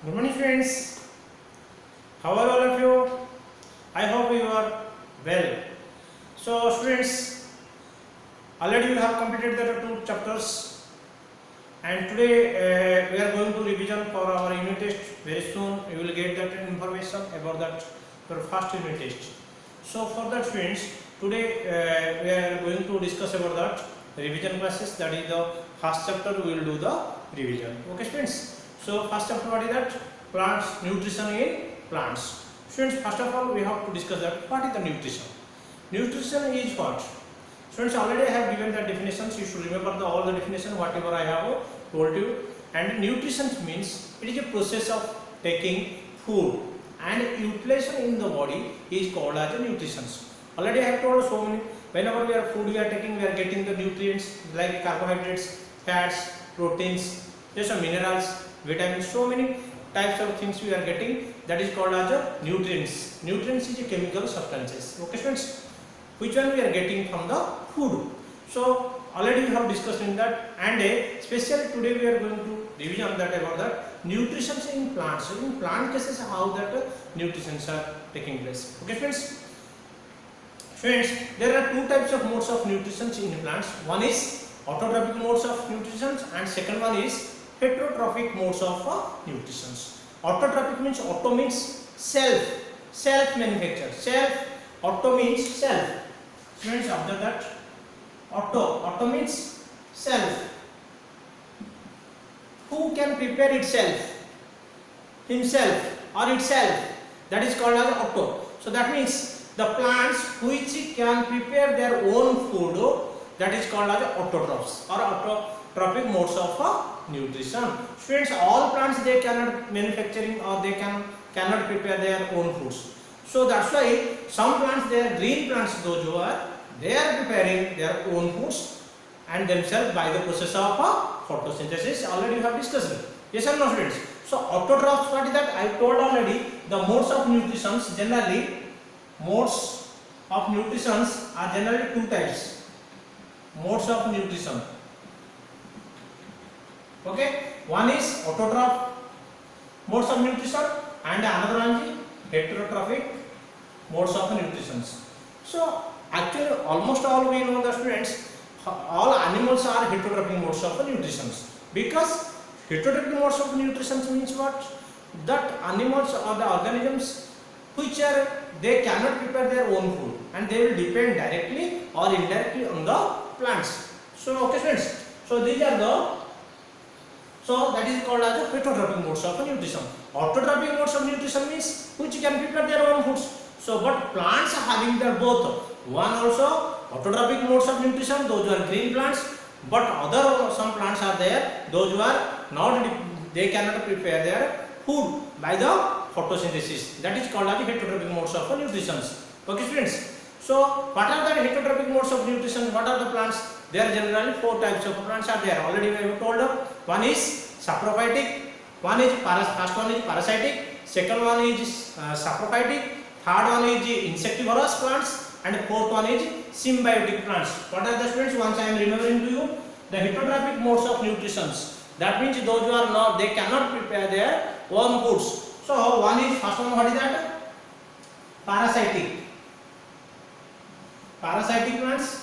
Good morning, friends. How are all of you? I hope you are well. So, students, already we have completed the two chapters, and today we are going to revision for our unit test. Very soon, you will get that information about that your first unit test. So, for that, students, today we are going to discuss about that revision classes. That is the first chapter. We will do the revision. Okay, students. So, first chapter, what is that? Plants, nutrition in plants. Students, first of all, we have to discuss that what is the nutrition. Nutrition is what? Students, already I have given the definitions. You should remember all the definition whatever I have told you. And nutrition means it is a process of taking food and utilization in the body is called as a nutrition. Already I have told so many. Whenever we are food we are taking, we are getting the nutrients like carbohydrates, fats, proteins, just some minerals, vitamins, so many types of things we are getting, that is called as a nutrients. Nutrients is a chemical substances. Okay, friends, which one we are getting from the food. So already we have discussed in that, and especially today we are going to revision that about that nutrition in plants. So in plant cases, how that nutrition are taking place. Okay, friends. Friends, there are two types of modes of nutrition in plants. One is autotrophic modes of nutrition, and second one is heterotrophic modes of nutrition. Autotrophic means auto means self manufacture. Auto means self. Students, after that, auto means self. Who can prepare itself, himself or itself? That is called as auto. So that means the plants which can prepare their own food, that is called as autotrophs or autotrophic modes of nutrition. Students, all plants they cannot manufacturing or they cannot prepare their own foods. So that's why some plants, they are green plants, those who are they are preparing their own foods and themselves by the process of photosynthesis. Already we have discussed it. Yes or no, students? So autotrophs, what is that? I told already. The modes of nutrition generally, modes of nutrition are generally two types. Modes of nutrition. Okay, one is autotroph modes of nutrition and another one is heterotrophic modes of nutrition. So actually almost all we know the students, all animals are heterotrophic modes of nutrition, because heterotrophic modes of nutrition means what? That animals or the organisms which are they cannot prepare their own food and they will depend directly or indirectly on the plants. So okay, friends, so these are the, so that is called as a heterotrophic modes of nutrition. Autotrophic modes of nutrition means which can prepare their own foods. So but plants are having their both. One also autotrophic modes of nutrition, those who are green plants, but other some plants are there, those who are not, they cannot prepare their food by the photosynthesis. That is called as the heterotrophic modes of nutrition. Okay, students. So what are the heterotrophic modes of nutrition? What are the plants? There are generally four types of plants are there. Already we have told. One is saprophytic, first one is parasitic, second one is saprophytic, third one is insectivorous plants, and fourth one is symbiotic plants. What are the students? Once I am remembering to you, the heterotrophic modes of nutrition. That means those who are not, they cannot prepare their own foods. So one is, first one, what is that? Parasitic plants.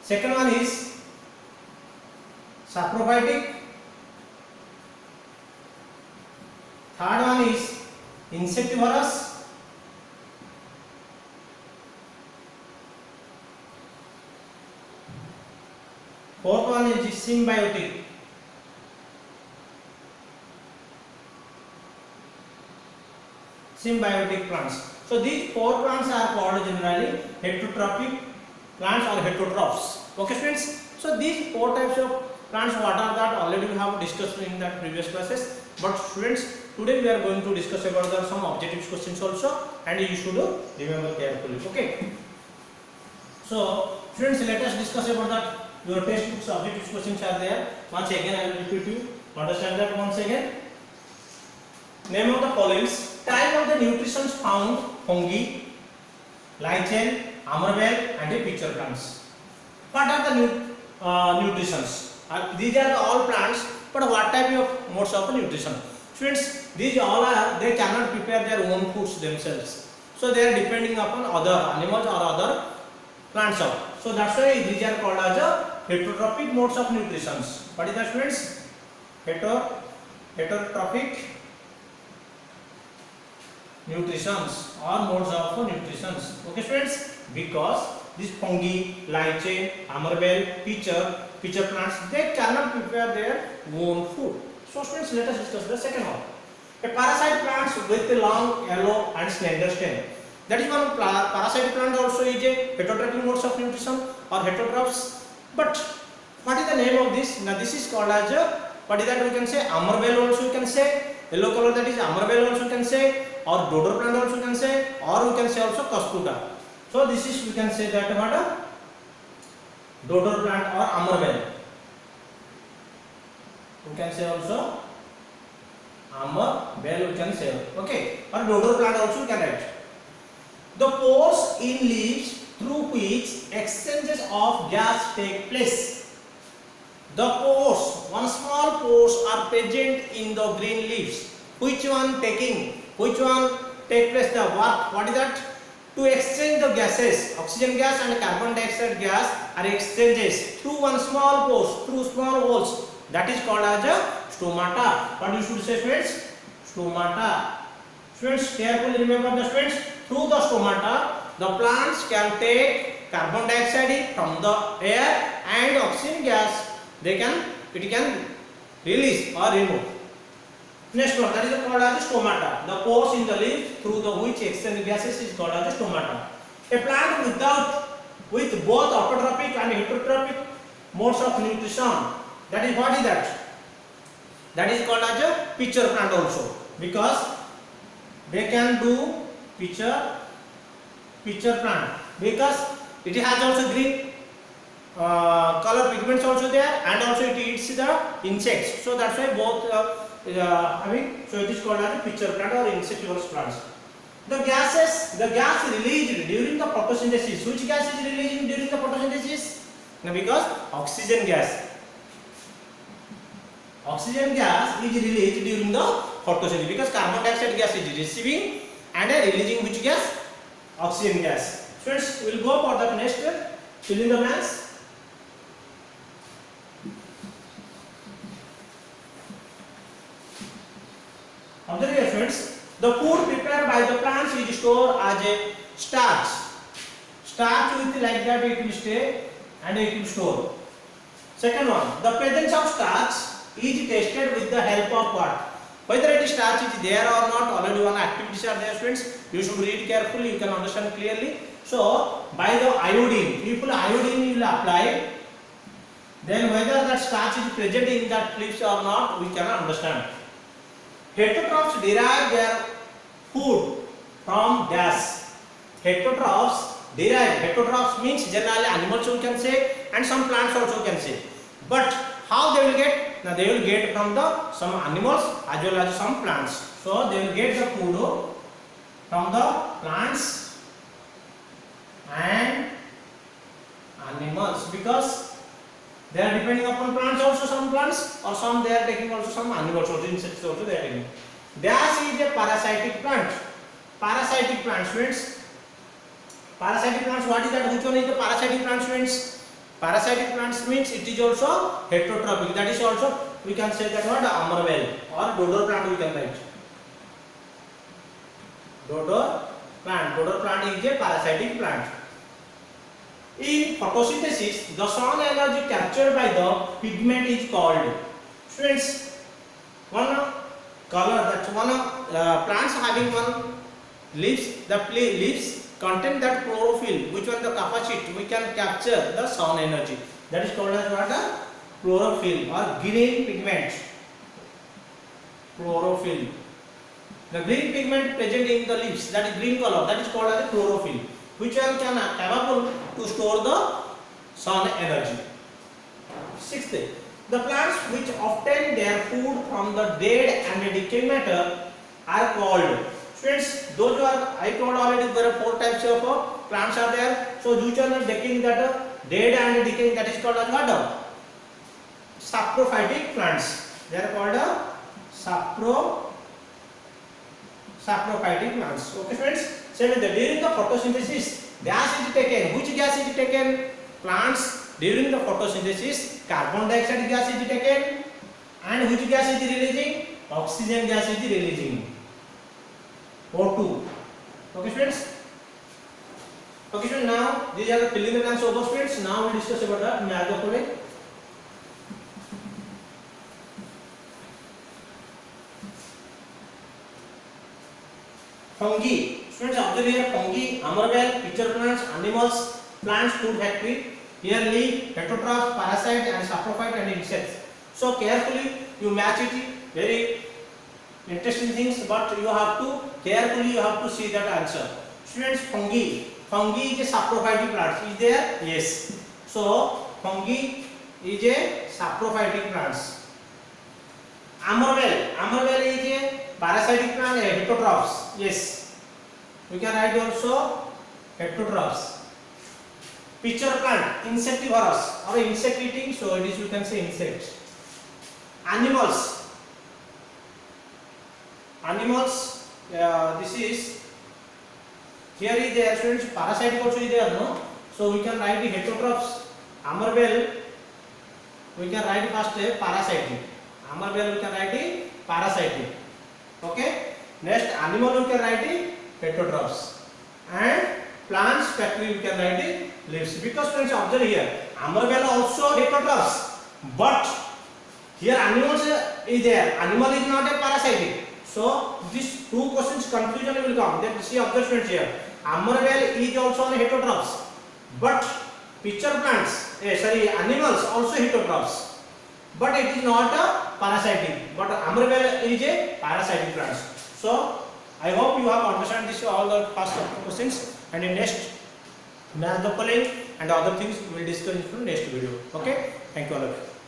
Second one is saprophytic. Third one is insectivorous. Fourth one is symbiotic. Symbiotic plants. So these four plants are called generally heterotrophic plants or heterotrophs. Okay, students. So these four types of plants, what are that? Already we have discussed in that previous classes. But students, today we are going to discuss about the some objective questions also, and you should remember carefully. Okay. So students, let us discuss about that. Your textbooks objective questions are there. Once again, I will repeat you. Understand that once again. Name of the pollens. Type of the nutrition found: fungi, lichen, amarbel, and pitcher plants. What are the nutritions? These are the all plants, but what type of modes of nutrition? Students, these all are, they cannot prepare their own foods themselves. So they are depending upon other animals or other plants out. So that's why these are called as a heterotrophic modes of nutrition. What is that, students? Heterotrophic nutritions or modes of nutritions. Okay, students, because this fungi, light chain, amarbel, pitcher plants, they cannot prepare their own food. So students, let us discuss the second one. A parasite plants with a long, yellow and slender stem. That is one parasite plant also is a heterotrophic modes of nutrition or heterotrophs. But what is the name of this? Now this is called as a, what is that we can say? Amarbel also you can say. Yellow color, that is amarbel also you can say. Or dodder plant also you can say. Or we can say also cuscuta. So this is, we can say that what a dodder plant or amarbel. We can say also amarbel, we can say. Okay. Or dodder plant also you can write. The pores in leaves through which exchanges of gas take place. The pores, one small pores are present in the green leaves. Which one take place the work? What is that? To exchange the gases, oxygen gas and carbon dioxide gas are exchanges through one small pores, through small holes. That is called as a stomata. What you should say, students? Stomata. Students, carefully remember the students. Through the stomata, the plants can take carbon dioxide from the air and oxygen gas. It can release or remove. Next one, that is called as stomata. The pores in the leaf through the which exchange gases is called as stomata. A plant with both autotrophic and heterotrophic modes of nutrition. That is, what is that? That is called as a pitcher plant also, because they can do pitcher plant, because it has also green color pigments also there, and also it eats the insects. So that's why both having. So it is called as a pitcher plant or insectivorous plants. The gas released during the photosynthesis. Which gas is released during the photosynthesis? Now, because oxygen gas is released during the photosynthesis, because carbon dioxide gas is receiving and releasing which gas? Oxygen gas. Friends, we will go for the next fill in the blanks. Observe here, friends. The food prepared by the plants is stored as a starch. Starch with like that it will stay and it will store. Second one, the presence of starch is tested with the help of what? Whether it is starch is there or not, already one activities are there, friends. You should read carefully, you can understand clearly. So, by the iodine, if iodine you will apply, then whether that starch is present in that leaves or not, we cannot understand. Heterotrophs derive their food from gas. Heterotrophs means generally animals we can say, and some plants also can say. But how they will get? Now they will get from the some animals as well as some plants. So they will get the food from the plants and animals, because they are depending upon plants also, some plants, or some they are taking also some animals also, insects also they are taking. Gas is a parasitic plant. Parasitic plants, friends. Parasitic plants, what is that? Which one is the parasitic plants, friends? Parasitic plants means it is also heterotrophic. That is also, we can say that what? Amarbel or dodder plant we can write. Dodder plant is a parasitic plant. In photosynthesis, the sun energy captured by the pigment is called, friends, one color, that one plants having one leaves, the leaves contain that chlorophyll, which one the capacity we can capture the sun energy. That is called as what? The chlorophyll or green pigment. Chlorophyll. The green pigment present in the leaves, that is green color, that is called as chlorophyll, which one can capable to store the sun energy. Sixth, the plants which obtain their food from the dead and decaying matter are called, friends, those who are, I told already there are 4 types of plants are there. So which one are decaying, that dead and decaying, that is called as what? Saprophytic plants. They are called saprophytic saprophytic plants. Okay friends, same with during the photosynthesis gas is taken. Which gas is taken? Plants during the photosynthesis carbon dioxide gas is taken, and which gas is releasing? Oxygen gas is releasing, O2. Okay friends. Okay friends, now these are the filling the blanks over friends. Now we discuss about the math of it. Fungi. Students, observe here fungi, amoeba, pitcher plants, animals, plants, food factory. Here leaf, heterotrophs, parasite and saprophyte and insects. So carefully you match it. Very interesting things, but you have to carefully see that answer. Students, fungi. Fungi is a saprophytic plant. Is there? Yes. So fungi is a saprophytic plants. Amoeba is a parasitic plant, heterotrophs. Yes. We can write also heterotrophs. Pitcher plant, insectivorous or insect eating, so it is we can say insects. Animals, this is here is there, students, parasite also is there, no? So we can write the heterotrophs. Amoeba, we can write first a parasitic. Amoeba we can write the parasitic. Okay. Next animal we can write the heterotrophs, and plants factory we can write the leaves. Because friends, observe here, amoeba also heterotrophs, but here animals is there. Animal is not a parasitic. So these two questions confusion will come. Then see observe friends here. Amoeba is also on heterotrophs, but pitcher plants, animals also heterotrophs, but it is not a parasitic. But amoeba is a parasitic plants. So I hope you have understand this all the past questions, and in next math the following and other things we will discuss in next video. Okay, thank you all of you.